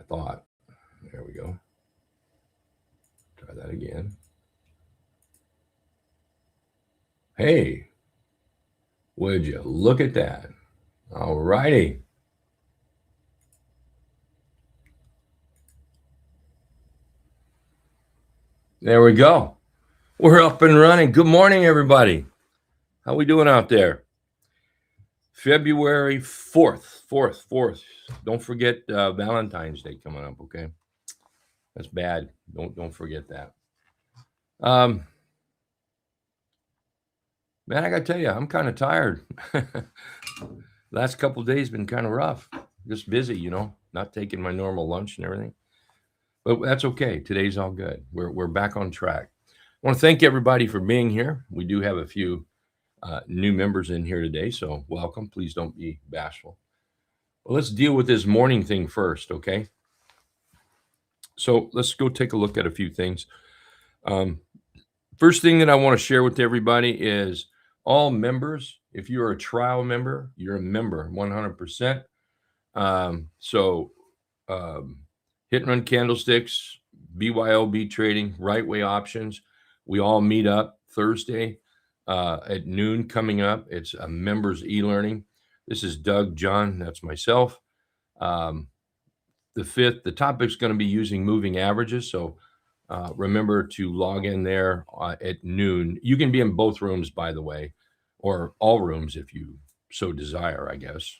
thought. There we go. Try that again. Hey, would you look at that? All righty. There we go. We're up and running. Good morning, everybody. How we doing out there? February 4th. Don't forget Valentine's Day coming up, okay? That's bad. Don't forget that. Man, I got to tell you, I'm kind of tired. Last couple of days been kind of rough. Just busy, not taking my normal lunch and everything. But that's okay. Today's all good. We're back on track. I want to thank everybody for being here. We do have a few new members in here today, so welcome. Please don't be bashful. Well, let's deal with this morning thing first, okay? So let's go take a look at a few things. First thing that I want to share with everybody is all members. If you're a trial member, you're a member 100%. Hit and run candlesticks, BYOB trading, right way options. We all meet up Thursday at noon coming up. It's a members e-learning. This is Doug, John, that's myself. The topic's going to be using moving averages. So remember to log in there at noon. You can be in both rooms, by the way, or all rooms if you so desire, I guess.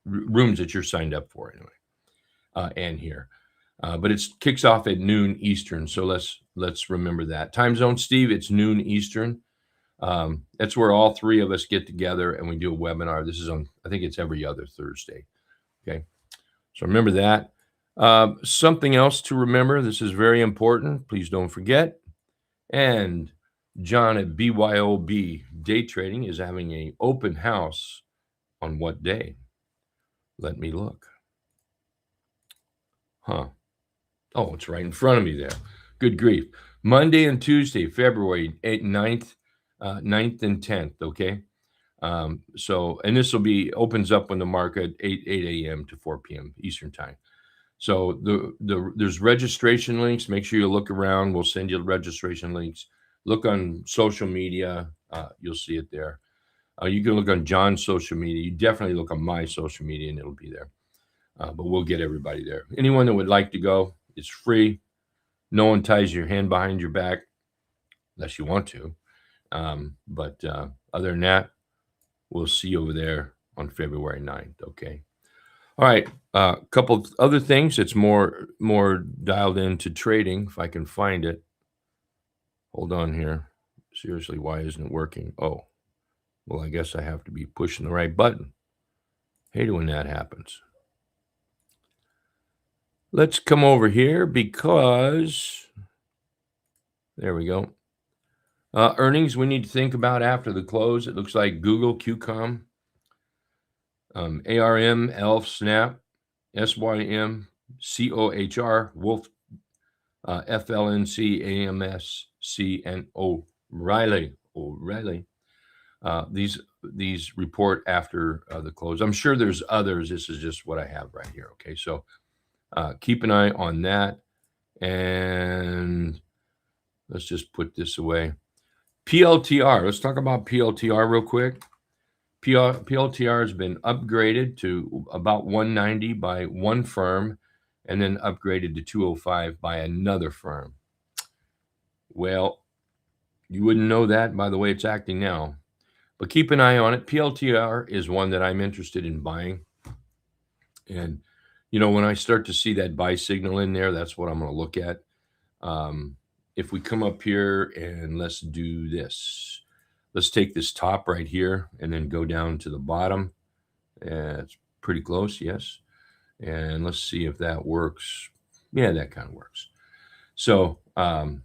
Rooms that you're signed up for anyway, and here. But it kicks off at noon Eastern, so let's remember that. Time zone, Steve, it's noon Eastern. That's where all three of us get together and we do a webinar. This is on, I think it's every other Thursday. Okay, so remember that. Something else to remember, this is very important. Please don't forget. And John at BYOB Day Trading is having an open house on what day? Let me look. Oh, it's right in front of me there. Good grief. Monday and Tuesday, February 8th, 9th, 9th and 10th, okay? And this opens up when the market 8 a.m. to 4 p.m. Eastern time. So there's registration links. Make sure you look around. We'll send you the registration links. Look on social media. You'll see it there. You can look on John's social media. You definitely look on my social media and it'll be there. But we'll get everybody there. Anyone that would like to go, it's free. No one ties your hand behind your back unless you want to. But other than that, we'll see you over there on February 9th, okay? All right, a couple of other things that's more dialed into trading, if I can find it. Hold on here. Seriously, why isn't it working? Oh, well, I guess I have to be pushing the right button. Hate it when that happens. Let's come over here because, there we go. Earnings we need to think about after the close. It looks like Google, QCOM, ARM, ELF, Snap, SYM, COHR, Wolf, FLNC, AMSC, and O'Reilly. These report after the close. I'm sure there's others. This is just what I have right here. Okay, so keep an eye on that. And let's just put this away. PLTR. Let's talk about PLTR real quick. PLTR has been upgraded to about 190 by one firm and then upgraded to 205 by another firm. Well, you wouldn't know that by the way it's acting now, but keep an eye on it. PLTR is one that I'm interested in buying. And, when I start to see that buy signal in there, that's what I'm going to look at. If we come up here and let's do this. Let's take this top right here and then go down to the bottom. It's pretty close, yes. And let's see if that works. Yeah, that kind of works. So our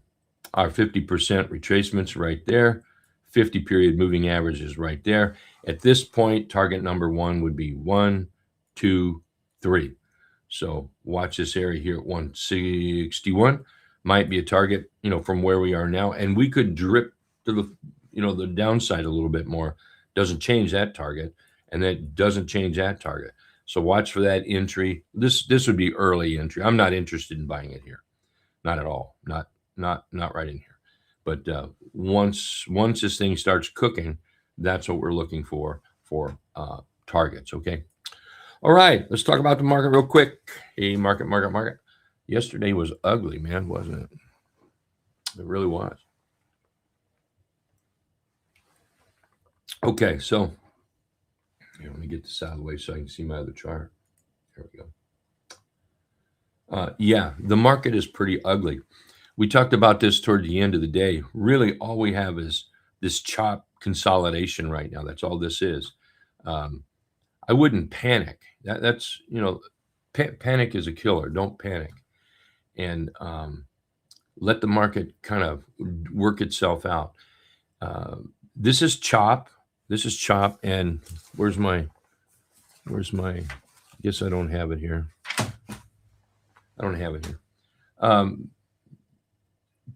50% retracements right there. 50 period moving average is right there. At this point, target number one would be 1, 2, 3. So watch this area here at 161. Might be a target, from where we are now. And we could drip to the downside a little bit more. Doesn't change that target. And that doesn't change that target. So watch for that entry. This would be early entry. I'm not interested in buying it here, not at all. Not right in here. But once this thing starts cooking, that's what we're looking for targets. Okay. All right, let's talk about the market real quick. Hey, market. Yesterday was ugly, man, wasn't it? It really was. Okay, so here, let me get this out of the way so I can see my other chart. There we go. Yeah, the market is pretty ugly. We talked about this toward the end of the day. Really, all we have is this chop consolidation right now. That's all this is. I wouldn't panic. That's panic is a killer. Don't panic, and let the market kind of work itself out. This is chop. And where's my? I guess I don't have it here.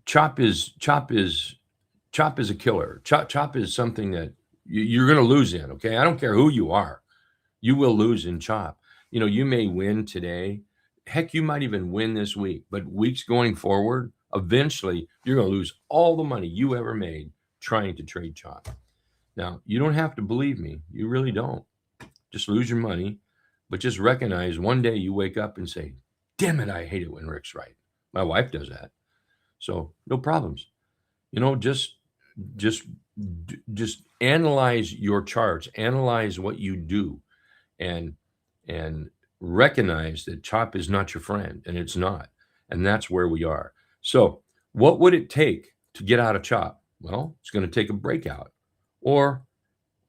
Chop is a killer. Chop is something that you're going to lose in. Okay, I don't care who you are, you will lose in chop. You may win today. Heck, you might even win this week. But weeks going forward, eventually you're going to lose all the money you ever made trying to trade chop. Now, you don't have to believe me. You really don't. Just lose your money, but just recognize one day you wake up and say, "Damn it, I hate it when Rick's right." My wife does that. So no problems. Just analyze your charts, analyze what you do, and recognize that chop is not your friend, and it's not. And that's where we are. So what would it take to get out of chop? Well, it's going to take a breakout, or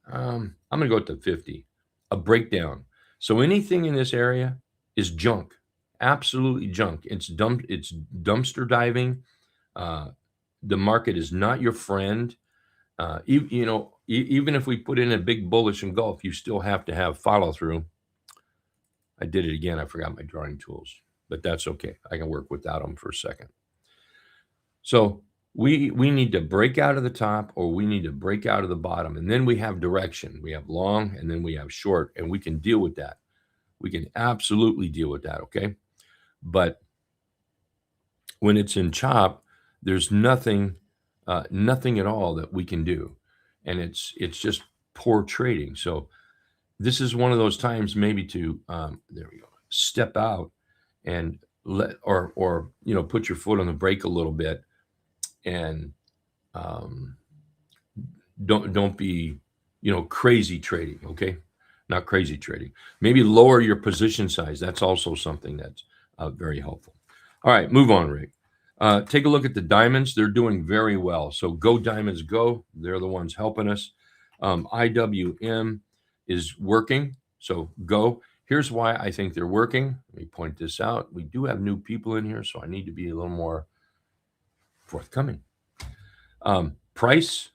I'm going to go to 50, a breakdown. So anything in this area is junk, absolutely junk. It's dumpster diving. The market is not your friend. Even if we put in a big bullish engulf, you still have to have follow through. I did it again. I forgot my drawing tools, but that's okay. I can work without them for a second. So we need to break out of the top, or we need to break out of the bottom, and then we have direction. We have long, and then we have short, and we can deal with that. We can absolutely deal with that. Okay, but when it's in chop, there's nothing at all that we can do, and it's just poor trading. So this is one of those times maybe to there we go, step out and let or put your foot on the brake a little bit, and don't be crazy trading. Okay, not crazy trading. Maybe lower your position size. That's also something that's very helpful. All right, move on, Rick. Take a look at the diamonds. They're doing very well. So go diamonds, go. They're the ones helping us. IWM is working. So go. Here's why I think they're working. Let me point this out. We do have new people in here, so I need to be a little more forthcoming. Price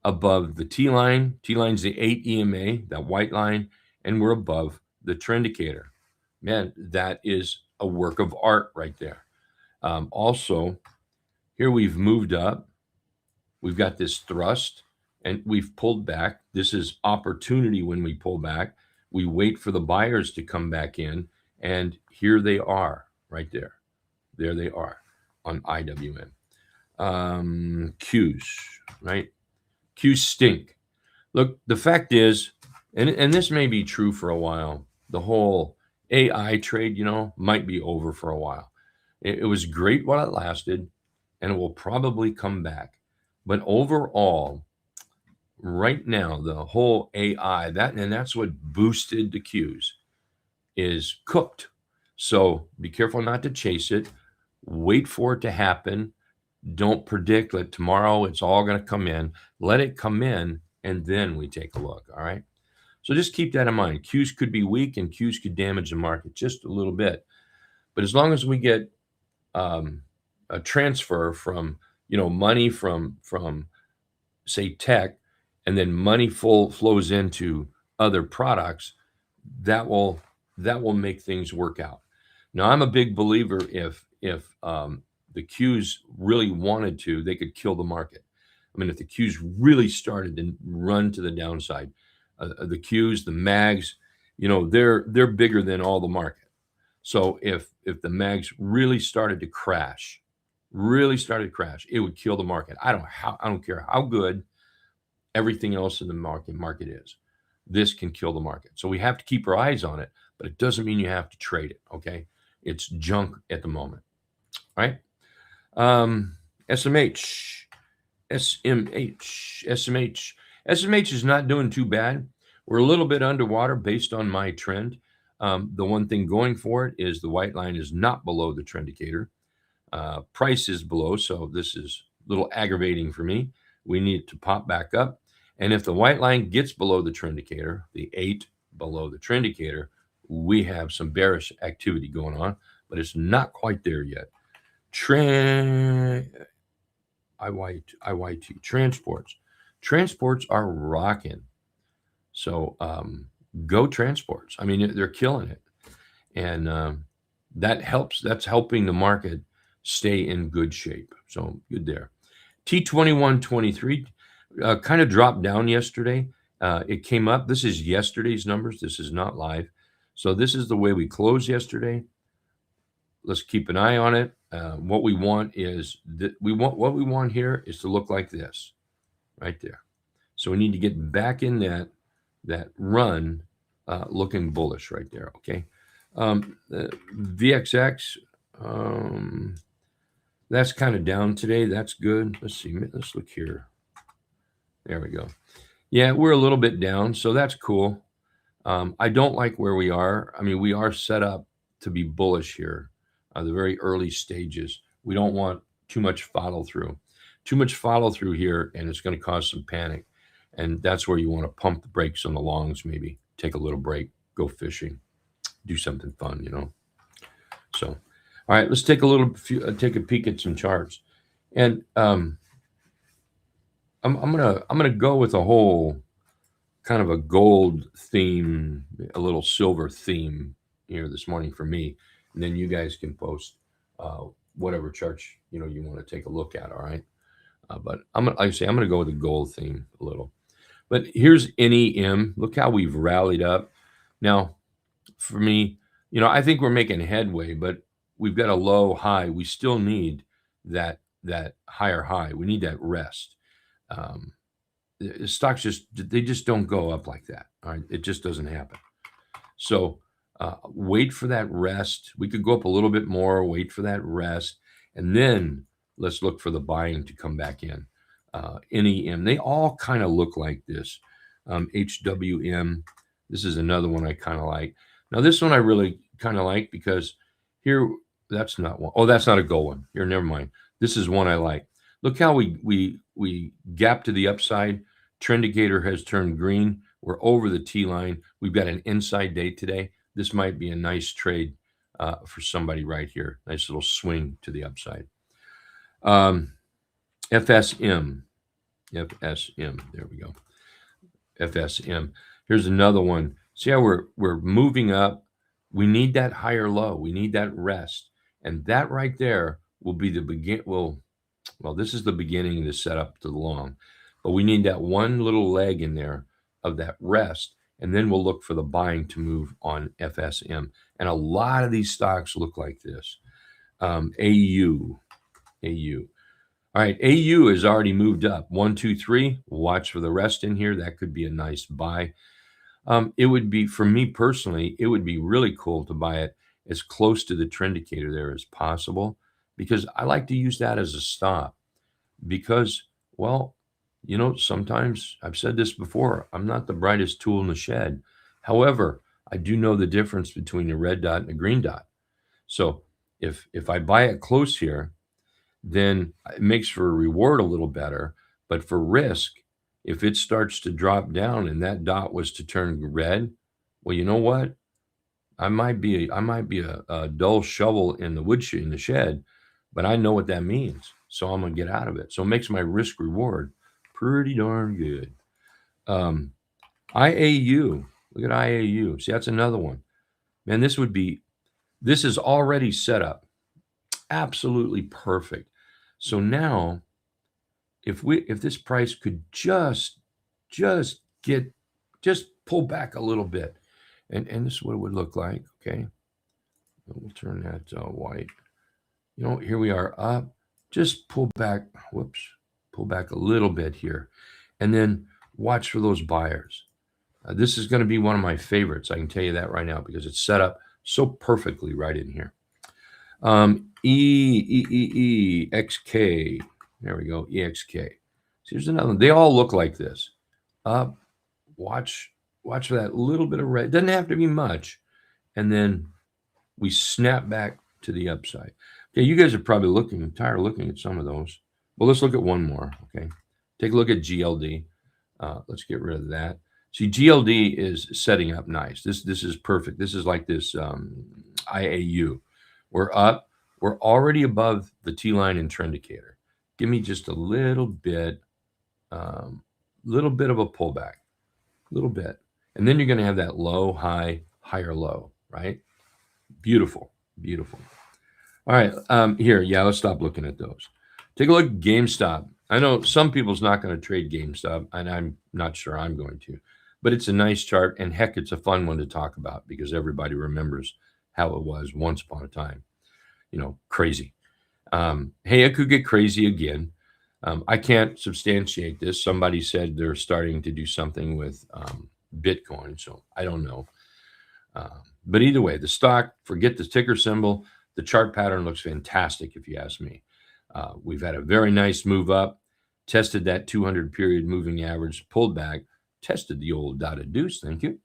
above the T line. T line's the 8 EMA, that white line, and we're above the trend indicator. Man, that is a work of art right there. Also, here we've moved up. We've got this thrust, and we've pulled back. This is opportunity when we pull back. We wait for the buyers to come back in, and here they are right there. There they are on IWM. Qs, right? Qs stink. Look, the fact is, and this may be true for a while, the whole AI trade, might be over for a while. It was great while it lasted, and it will probably come back. But overall, right now, the whole AI, that's what boosted the Qs, is cooked. So be careful not to chase it. Wait for it to happen. Don't predict that tomorrow it's all going to come in. Let it come in, and then we take a look. All right. So just keep that in mind. Qs could be weak, and Qs could damage the market just a little bit. But as long as we get a transfer from money from say tech, and then money flows into other products, that will make things work out. Now, I'm a big believer if the Qs really wanted to, they could kill the market. I mean, if the Qs really started to run to the downside, the Qs, the mags, you know, they're bigger than all the market. So if the mags really started to crash, it would kill the market. I don't care how good everything else in the market is. This can kill the market. So we have to keep our eyes on it, but it doesn't mean you have to trade it. Okay, it's junk at the moment, right? SMH, SMH is not doing too bad. We're a little bit underwater based on my trend. The one thing going for it is the white line is not below the trend indicator. Price is below, so this is a little aggravating for me. We need to pop back up. And if the white line gets below the trend indicator, the 8 below the trend indicator, we have some bearish activity going on, but it's not quite there yet. IYT transports are rocking. So go transports. I mean, they're killing it, and that helps. That's helping the market stay in good shape. So good there. T2123 kind of dropped down yesterday. It came up. This is yesterday's numbers. This is not live. So this is the way we closed yesterday. Let's keep an eye on it. What we want is that what we want here is to look like this, right there. So we need to get back in that run, looking bullish right there. Okay, VXX, that's kind of down today. That's good. Let's see. Let's look here. There we go. Yeah, we're a little bit down, so that's cool. I don't like where we are. I mean, we are set up to be bullish here. The very early stages. We don't want too much follow through. Too much follow through here, and it's going to cause some panic. And that's where you want to pump the brakes on the longs, maybe take a little break, go fishing, do something fun, you know. So, all right, let's take a peek at some charts. And I'm gonna go with a whole kind of a gold theme, a little silver theme here this morning for me. And then you guys can post whatever charts you want to take a look at. All right, but I'm gonna go with the gold theme a little. But here's NEM. Look how we've rallied up. Now, for me, I think we're making headway, but we've got a low high. We still need that higher high. We need that rest. The stocks just don't go up like that. All right, it just doesn't happen. So wait for that rest. We could go up a little bit more, wait for that rest, and then let's look for the buying to come back in. NEM, they all kind of look like this. HWM, this is another one I kind of like. Now this one I really kind of like because here, that's not one. Oh, that's not a gold one. Here, never mind. This is one I like. Look how we gap to the upside. Trend indicator has turned green. We're over the T line. We've got an inside day today. This might be a nice trade for somebody right here. Nice little swing to the upside. FSM. There we go. FSM. Here's another one. See how we're moving up. We need that higher low. We need that rest. And that right there will be the begin. Well, this is the beginning of the setup to the long. But we need that one little leg in there of that rest. And then we'll look for the buying to move on FSM. And a lot of these stocks look like this. AU. All right, AU has already moved up. 1, 2, 3. Watch for the rest in here. That could be a nice buy. It would be, for me personally, it would be really cool to buy it as close to the trend indicator there as possible, because I like to use that as a stop. Because, well, sometimes I've said this before, I'm not the brightest tool in the shed. However, I do know the difference between a red dot and a green dot. So if I buy it close here, then it makes for a reward a little better. But for risk, if it starts to drop down and that dot was to turn red, well, you know what? I might be a dull shovel in the shed, but I know what that means. So I'm gonna get out of it. So it makes my risk reward pretty darn good. IAU, look at IAU. See, that's another one. Man, this is already set up. Absolutely perfect. So now, if this price could just pull back a little bit, And this is what it would look like. Okay, we'll turn that white. You know, here we are up. Just pull back. Whoops, pull back a little bit here, and then watch for those buyers. This is going to be one of my favorites. I can tell you that right now because it's set up so perfectly right in here. EXK. There we go. EXK. So here's another one. They all look like this. Up. Watch for that little bit of red. Doesn't have to be much. And then we snap back to the upside. Okay, you guys are probably tired of looking at some of those. Well, let's look at one more. Okay, take a look at GLD. Let's get rid of that. See, GLD is setting up nice. This is perfect. This is like this IAU. We're up. We're already above the T-line and trend indicator. Give me just a little bit of a pullback, little bit, and then you're going to have that low, high, higher low, right? Beautiful, beautiful. All right, here, yeah, let's stop looking at those. Take a look at GameStop. I know some people's not going to trade GameStop, and I'm not sure I'm going to, but it's a nice chart, and heck, it's a fun one to talk about because everybody remembers how it was once upon a time. You know, crazy. Hey, it could get crazy again. I can't substantiate this. Somebody said they're starting to do something with Bitcoin, so I don't know. But either way, the stock, forget the ticker symbol. The chart pattern looks fantastic, if you ask me. We've had a very nice move up, tested that 200 period moving average, pulled back, tested the old dotted deuce, thank you.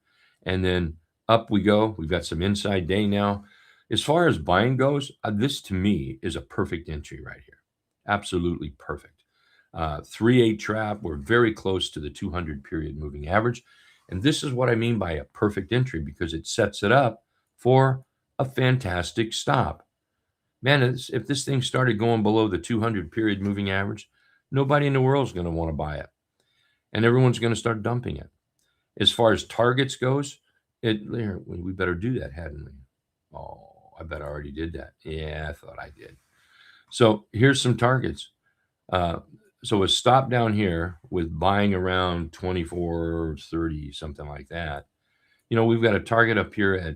And then up we go. We've got some inside day now. As far as buying goes, this to me is a perfect entry right here. Absolutely perfect. 3-8 trap. We're very close to the 200 period moving average. And this is what I mean by a perfect entry because it sets it up for a fantastic stop. Man, if this thing started going below the 200 period moving average, nobody in the world is going to want to buy it. And everyone's going to start dumping it. As far as targets goes, we better do that, hadn't we? Oh, I bet I already did that. Yeah, I thought I did. So here's some targets. So a stop down here with buying around 24.30, something like that. You know, we've got a target up here at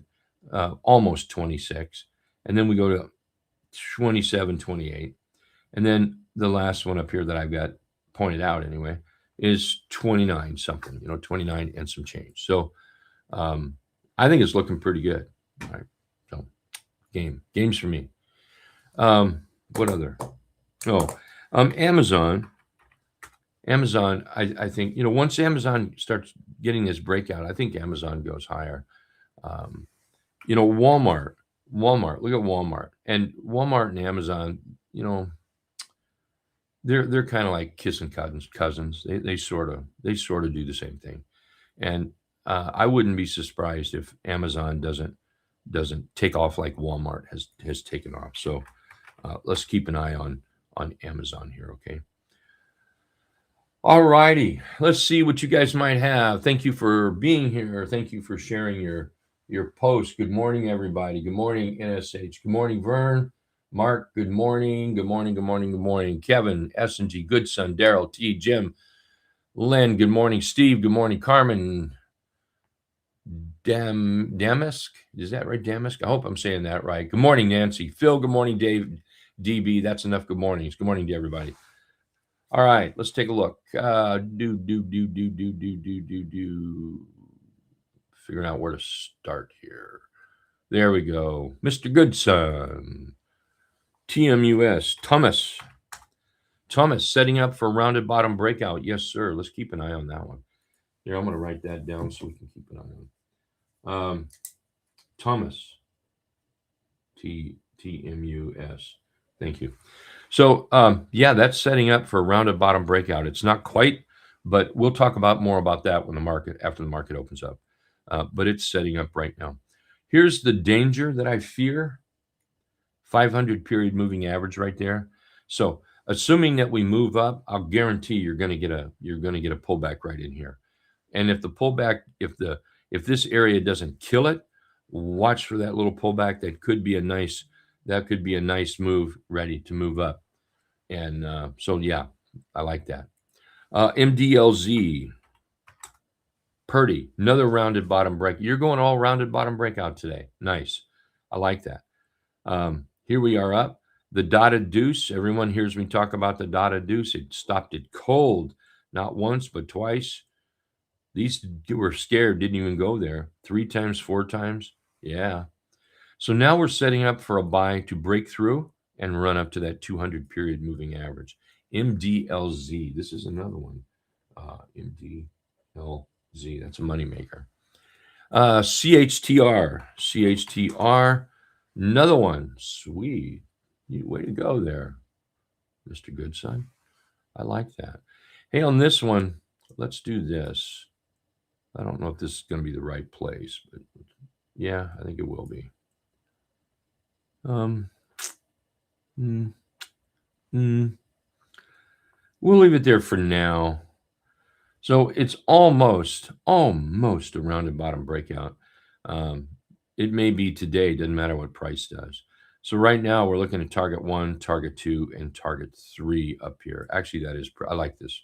almost 26. And then we go to 27.28. And then the last one up here that I've got pointed out anyway is 29 something, 29 and some change. So I think it's looking pretty good. All right. So games for me. What other? Amazon, I think, once Amazon starts getting this breakout, I think Amazon goes higher. Walmart, look at Walmart. And Walmart and Amazon, they're kind of like kissing cousins. They sort of do the same thing. And I wouldn't be surprised if Amazon doesn't take off like Walmart has taken off. So let's keep an eye on Amazon here, okay? All righty. Let's see what you guys might have. Thank you for being here. Thank you for sharing your post. Good morning, everybody. Good morning, NSH. Good morning, Vern. Mark, good morning. Good morning, good morning, good morning. Kevin, S&G, Goodson, Daryl, T, Jim, Len, good morning. Steve, good morning. Carmen, Damask, is that right, Damask? I hope I'm saying that right. Good morning, Nancy. Phil, good morning, Dave, DB. That's enough good mornings. Good morning to everybody. All right, let's take a look. Figuring out where to start here. There we go. Mr. Goodson. TMUS. Thomas setting up for a rounded bottom breakout. Yes, sir. Let's keep an eye on that one. Here, I'm going to write that down so we can keep an eye on. Thomas. TMUS. Thank you. So, yeah, that's setting up for a rounded bottom breakout. It's not quite, but we'll talk more about that after the market opens up. But it's setting up right now. Here's the danger that I fear. 500 period moving average right there. So, assuming that we move up, I'll guarantee you're going to get a pullback right in here. And if the pullback, if this area doesn't kill it, watch for that little pullback. That could be a nice move ready to move up. And so, yeah, I like that. MDLZ, Purdy, another rounded bottom break. You're going all rounded bottom breakout today. Nice. I like that. Here we are up. The dotted deuce. Everyone hears me talk about the dotted deuce. It stopped it cold, not once, but twice. These were scared, didn't even go there. 3 times, 4 times. Yeah. So now we're setting up for a buy to break through and run up to that 200 period moving average. MDLZ. This is another one. MDLZ. That's a moneymaker. CHTR. CHTR. Another one. Sweet. Way to go there, Mr. Goodson. I like that. Hey, on this one, let's do this. I don't know if this is going to be the right place, but yeah, I think it will be. We'll leave it there for now. So it's almost a rounded bottom breakout. It may be today, doesn't matter what price does. So right now we're looking at target 1, target 2, and target 3 up here. Actually, that is, I like this.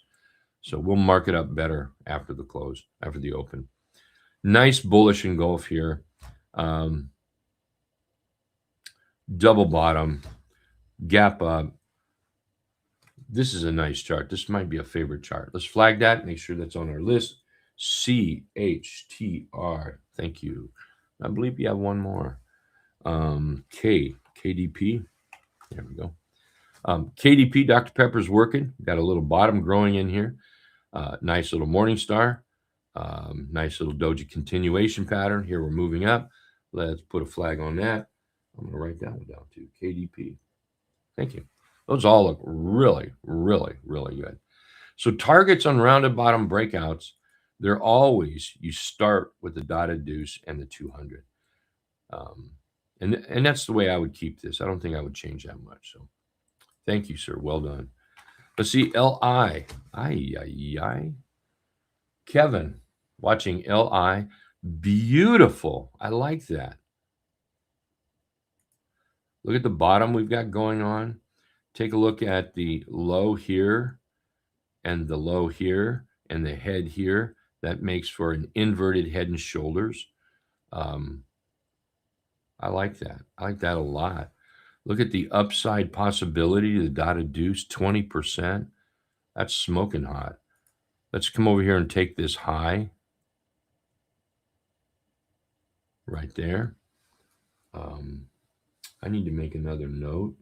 So we'll mark it up better after the close, after the open. Nice bullish engulf here. Double bottom, gap up. This is a nice chart. This might be a favorite chart. Let's flag that. Make sure that's on our list. CHTR. Thank you. I believe you have one more. KDP. There we go. KDP, Dr. Pepper's working. Got a little bottom growing in here. Nice little morning star. Nice little doji continuation pattern. Here we're moving up. Let's put a flag on that. I'm going to write that one down too. KDP. Thank you. Those all look really, really, really good. So targets on rounded bottom breakouts, they're always, you start with the dotted deuce and the 200. And that's the way I would keep this. I don't think I would change that much. So thank you, sir. Well done. Let's see, LI. Kevin, watching LI. Beautiful. I like that. Look at the bottom we've got going on. Take a look at the low here and the low here and the head here. That makes for an inverted head and shoulders. I like that. I like that a lot. Look at the upside possibility, the dotted deuce, 20%. That's smoking hot. Let's come over here and take this high right there. I need to make another note,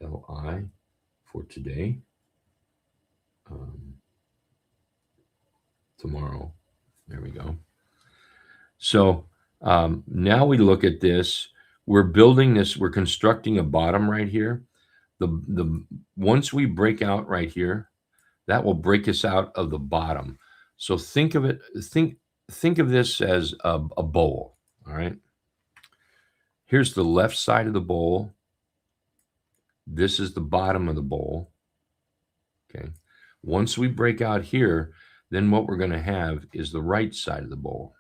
LI, for today. Tomorrow. There we go. So now we look at this. We're building this. We're constructing a bottom right here. Once we break out right here, that will break us out of the bottom. So think of it. Think of this as a bowl. All right. Here's the left side of the bowl. This is the bottom of the bowl. Okay. Once we break out here, then what we're going to have is the right side of the bowl.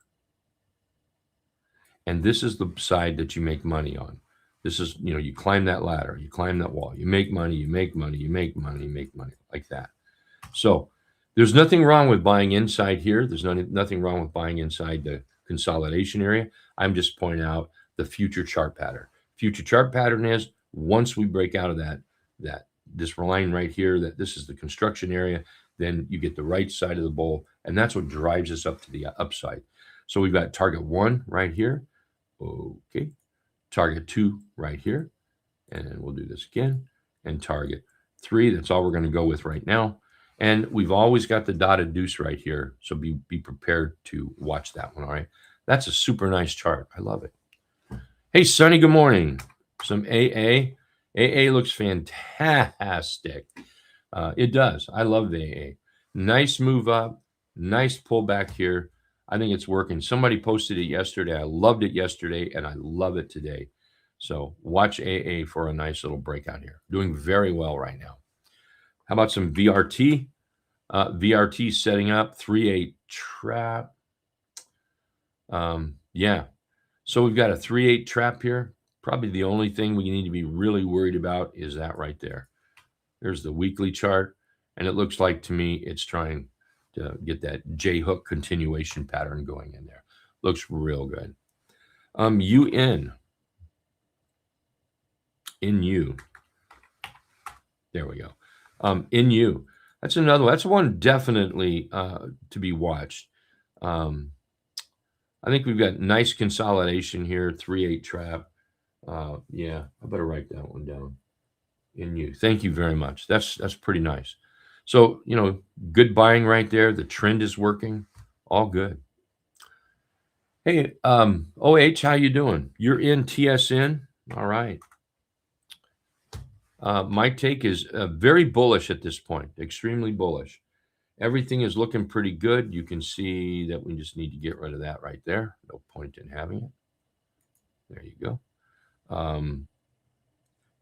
And this is the side that you make money on. This is, you climb that ladder, you climb that wall, you make money, you make money, you make money, you make money, like that. So there's nothing wrong with buying inside here. There's nothing wrong with buying inside the consolidation area. I'm just pointing out the future chart pattern. Future chart pattern is once we break out of this line right here, that this is the construction area, then you get the right side of the bowl, and that's what drives us up to the upside. So we've got target 1 right here. Okay. Target 2 right here. And then we'll do this again. And target 3. That's all we're going to go with right now. And we've always got the dotted deuce right here. So be prepared to watch that one. All right. That's a super nice chart. I love it. Hey, Sonny, good morning. Some AA. AA looks fantastic. It does. I love the AA. Nice move up. Nice pullback here. I think it's working. Somebody posted it yesterday. I loved it yesterday, and I love it today. So watch AA for a nice little breakout here. Doing very well right now. How about some VRT? VRT setting up 3-8 trap. Yeah. So we've got a 3-8 trap here. Probably the only thing we need to be really worried about is that right there. There's the weekly chart, and it looks like to me it's trying get that J hook continuation pattern going in there. Looks real good. In U. There we go. In U. That's another one. That's one definitely to be watched. I think we've got nice consolidation here, 3-8 trap. Yeah, I better write that one down. In U. Thank you very much. That's pretty nice. So, good buying right there. The trend is working. All good. Hey, OH, how you doing? You're in TSN? All right. My take is very bullish at this point, extremely bullish. Everything is looking pretty good. You can see that we just need to get rid of that right there. No point in having it. There you go.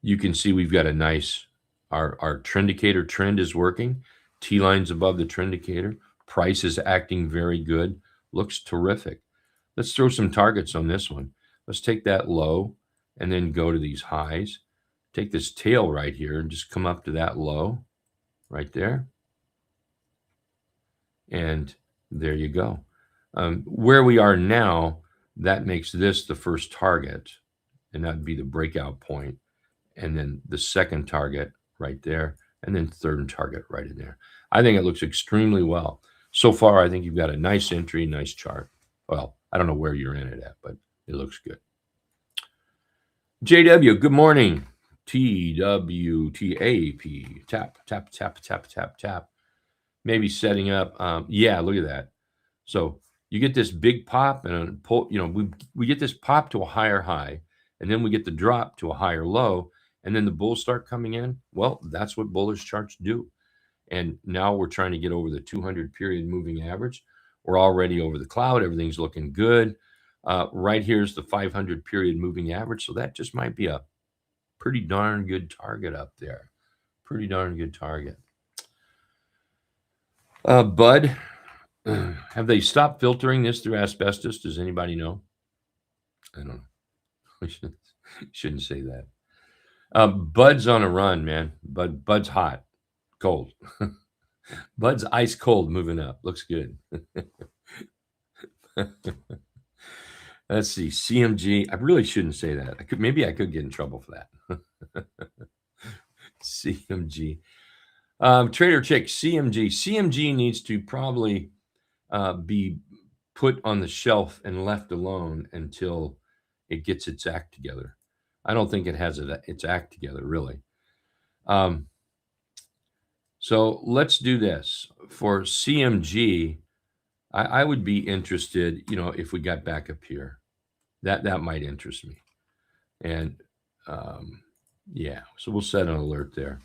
You can see we've got a nice, our trendicator trend is working. T-line's above the trendicator. Price is acting very good. Looks terrific. Let's throw some targets on this one. Let's take that low and then go to these highs. Take this tail right here and just come up to that low right there. And there you go. Where we are now, that makes this the first target, and that'd be the breakout point. And then the second target right there, and then third target right in there. I think it looks extremely well. So far, I think you've got a nice entry, nice chart. Well, I don't know where you're in it at, but it looks good. JW, good morning. TWTAP. Tap, tap, tap, tap, tap, tap. Maybe setting up. Yeah, look at that. So you get this big pop and pull, we get this pop to a higher high, and then we get the drop to a higher low, and then the bulls start coming in. Well, that's what bullish charts do. And now we're trying to get over the 200 period moving average. We're already over the cloud. Everything's looking good. Right here's the 500 period moving average. So that just might be a pretty darn good target up there. Pretty darn good target. Bud, have they stopped filtering this through asbestos? Does anybody know? I don't know. We shouldn't say that. Bud's on a run, man. Bud's hot, cold. Bud's ice cold, moving up. Looks good. Let's see. CMG. I really shouldn't say that. Maybe I could get in trouble for that. CMG. Trader Chick. CMG. CMG needs to probably be put on the shelf and left alone until it gets its act together. I don't think it has its act together, really. So let's do this. For CMG, I would be interested, if we got back up here. That might interest me. And yeah, so we'll set an alert there.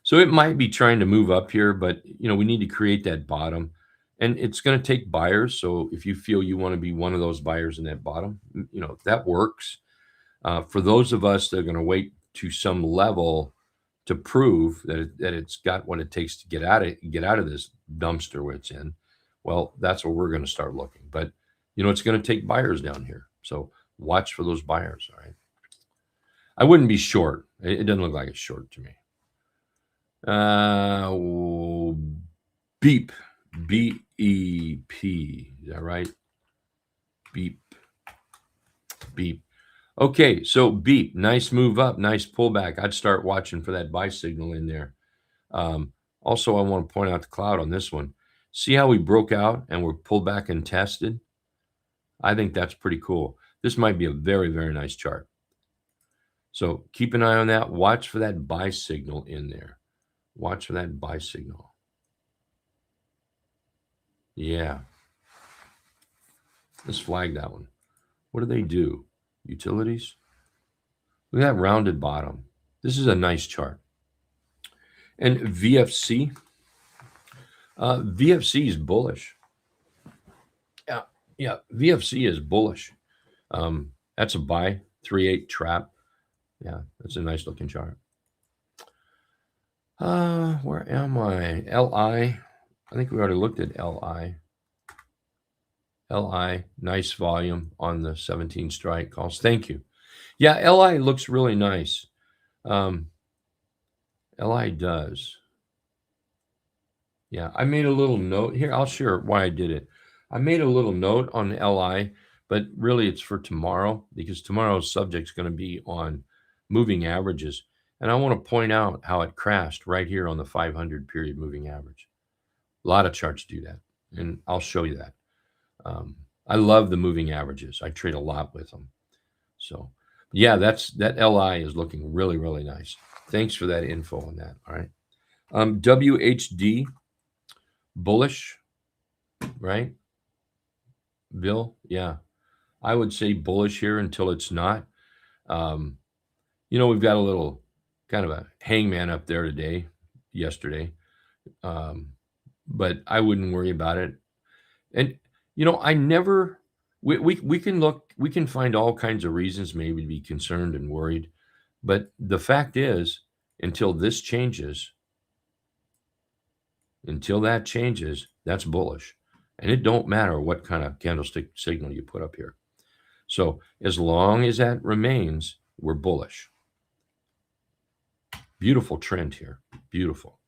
So it might be trying to move up here, but we need to create that bottom. And it's going to take buyers. So if you feel you want to be one of those buyers in that bottom, that works. For those of us that are going to wait to some level to prove that it's got what it takes to get out of this dumpster where it's in, well, that's where we're going to start looking. But it's going to take buyers down here. So watch for those buyers. All right. I wouldn't be short. It doesn't look like it's short to me. Beep. B-E-P. Is that right? Beep. Okay, so beep. Nice move up, nice pullback. I'd start watching for that buy signal in there. Also, I want to point out the cloud on this one. See how we broke out and we're pulled back and tested? I think that's pretty cool. This might be a very, very nice chart. So keep an eye on that. Watch for that buy signal in there. Watch for that buy signal. Yeah. Let's flag that one. What do they do? Utilities? Look at that rounded bottom. This is a nice chart. And VFC. VFC is bullish. Yeah. VFC is bullish. That's a buy. 3-8 trap. Yeah, that's a nice looking chart. Where am I? LI. I think we already looked at LI. LI, nice volume on the 17 strike calls. Thank you. Yeah, LI looks really nice. LI does. Yeah, I made a little note here. I'll share why I did it. I made a little note on LI, but really it's for tomorrow because tomorrow's subject is going to be on moving averages. And I want to point out how it crashed right here on the 500 period moving average. A lot of charts do that, and I'll show you that. Um, I love the moving averages. I trade a lot with them. So, yeah, that LI is looking really, really nice. Thanks for that info on that. All right. WHD bullish, right? Bill, yeah, I would say bullish here until it's not. Um, we've got a little kind of a hangman up there yesterday, um, but I wouldn't worry about it. And I never. We can look. We can find all kinds of reasons maybe to be concerned and worried, but the fact is, until this changes, until that changes, that's bullish, and it don't matter what kind of candlestick signal you put up here. So as long as that remains, we're bullish. Beautiful trend here. Beautiful.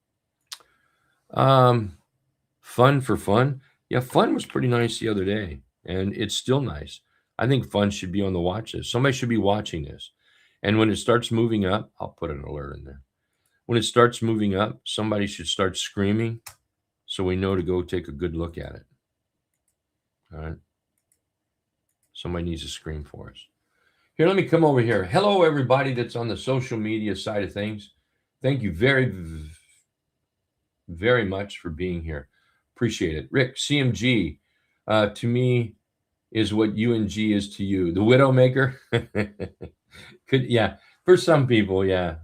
Fun for fun. Yeah, fun was pretty nice the other day, and it's still nice. I think fun should be on the watch list. Somebody should be watching this. And when it starts moving up, I'll put an alert in there. When it starts moving up, somebody should start screaming so we know to go take a good look at it. All right. Somebody needs to scream for us. Here, let me come over here. Hello, everybody that's on the social media side of things. Thank you very, very much for being here. Appreciate it. Rick, CMG, to me, is what UNG is to you. The Widowmaker? Yeah, for some people, yeah.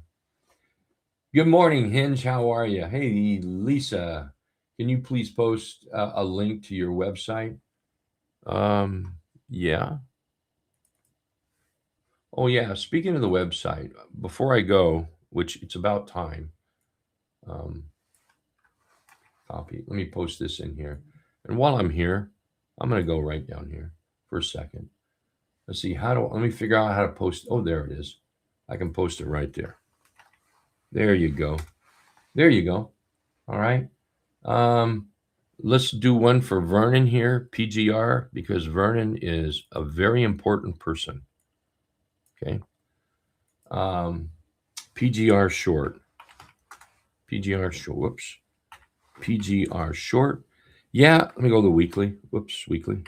Good morning, Hinge. How are you? Hey, Lisa, can you please post a link to your website? Yeah. Oh, yeah. Speaking of the website, before I go, which it's about time, copy. Let me post this in here. And while I'm here, I'm going to go right down here for a second. Let's see. Let me figure out how to post. Oh, there it is. I can post it right there. There you go. There you go. All right. Let's do one for Vernon here, PGR, because Vernon is a very important person. Okay. PGR short. PGR short. Whoops. PGR short. Yeah, let me go to the weekly. Whoops, weekly.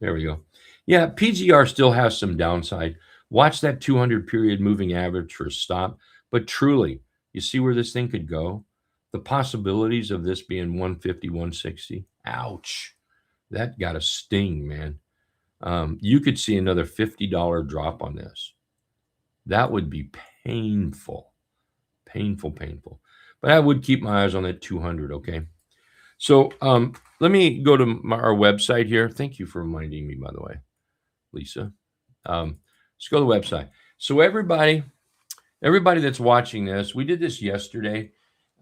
There we go. Yeah, PGR still has some downside. Watch that 200 period moving average for a stop. But truly, you see where this thing could go? The possibilities of this being 150, 160. Ouch. That got a sting, man. You could see another $50 drop on this. That would be painful. Painful, painful. But I would keep my eyes on that 200, okay? So let me go to our website here. Thank you for reminding me, by the way, Lisa. Let's go to the website. So everybody that's watching this, we did this yesterday.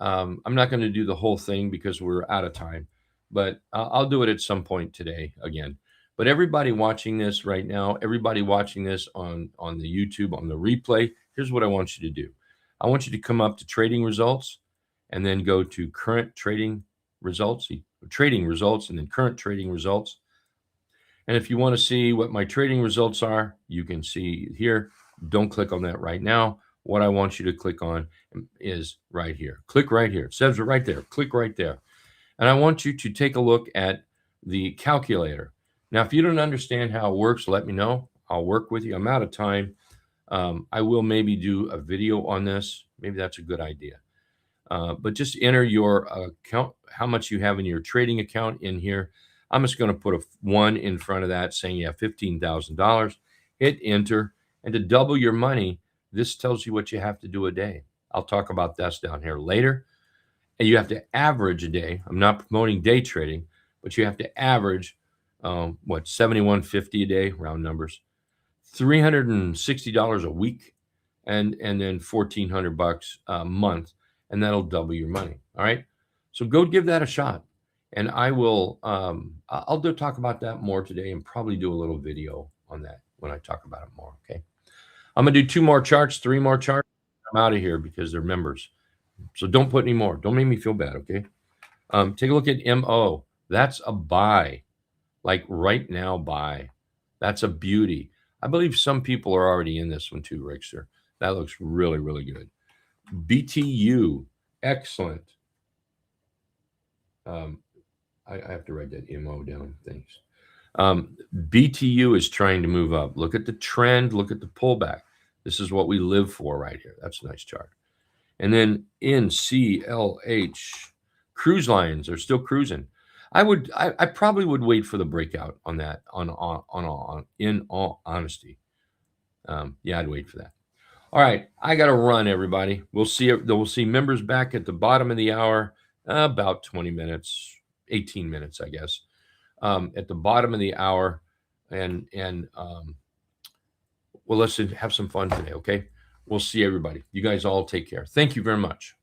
I'm not going to do the whole thing because we're out of time, but I'll do it at some point today again. But everybody watching this right now, everybody watching this on the YouTube, on the replay, here's what I want you to do. I want you to come up to trading results and then go to current trading results, and then current trading results. And if you want to see what my trading results are, you can see here. Don't click on that right now. What I want you to click on is right here. Click right here. It says it right there. Click right there. And I want you to take a look at the calculator. Now, if you don't understand how it works, let me know. I'll work with you. I'm out of time. I will maybe do a video on this. Maybe that's a good idea. But just enter your account, how much you have in your trading account in here. I'm just going to put a 1 in front of that saying you have $15,000. Hit enter. And to double your money, this tells you what you have to do a day. I'll talk about that down here later. And you have to average a day. I'm not promoting day trading, but you have to average, $71.50 a day, round numbers, $360 a week, and then $1,400 a month, and that'll double your money. All right. So go give that a shot. And I will, I'll talk about that more today and probably do a little video on that when I talk about it more. Okay. I'm going to do 2 more charts, 3 more charts. I'm out of here because they're members. So don't put any more. Don't make me feel bad. Okay. Take a look at MO. That's a buy, like right now buy. That's a beauty. I believe some people are already in this one too, Rickster. That looks really, really good. BTU, excellent. I have to write that MO down. Thanks. BTU is trying to move up. Look at the trend. Look at the pullback. This is what we live for right here. That's a nice chart. And then NCLH, cruise lines are still cruising. I probably would wait for the breakout on that. In all honesty, yeah, I'd wait for that. All right, I got to run, everybody. We'll see members back at the bottom of the hour, about 20 minutes, 18 minutes, I guess, at the bottom of the hour, and well, let's have some fun today, okay? We'll see everybody. You guys all take care. Thank you very much.